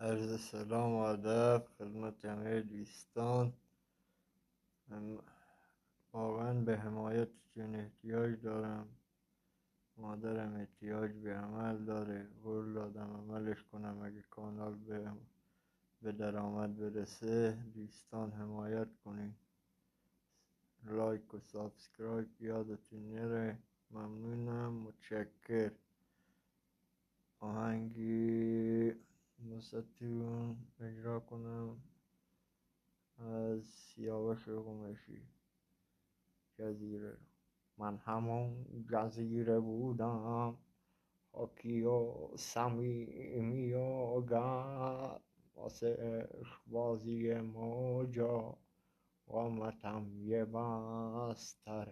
عرض سلام و ادب خدمت همه دوستان. واقعا به حمایتتون احتیاج دارم. مادرم احتیاج به عمل داره. قول دادم عملش کنم. اگه کانال به درآمد برسه دوستان حمایت کنین. لایک و سابسکرایب یادتون نره. ممنونم. متشکر. آهنگی واسهتون اجرا کنم از سیاوش قمیشی، جزیره رو. من همون جزیره بودم، خاکی و صمیمی و گرم، واسه عشق بازی موجا قامتم یه بستر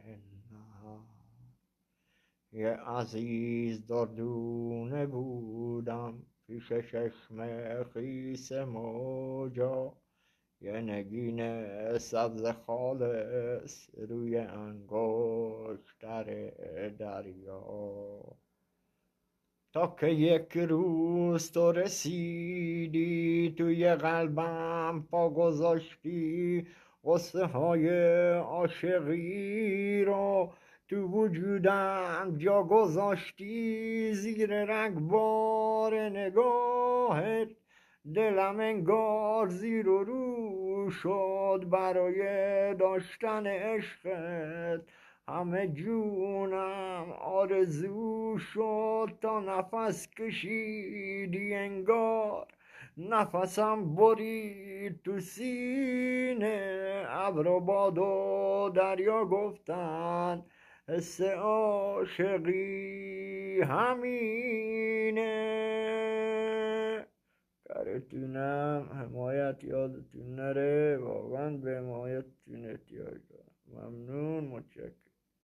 نه. یه عزیز دردونه بودم پیش چشم خیس موجا، یه نگین سبز خالص روی انگشتر دریا. تا که یک روز تو رسیدی توی قلبم پا گذاشتی، قصه های عاشقی رو تو وجودم جا گذاشتی. زیر رگبار نگاهت دلم انگار زیر و رو شد برای داشتن عشقت. همه جونم آرزو شد تا نفس کشیدی انگار نفسم برید تو سینه. ابر و باد و دریا گفتن حس عاشقی همینه. کارتونم حمایت یادتون نره. واقعا به حمایتتون احتیاج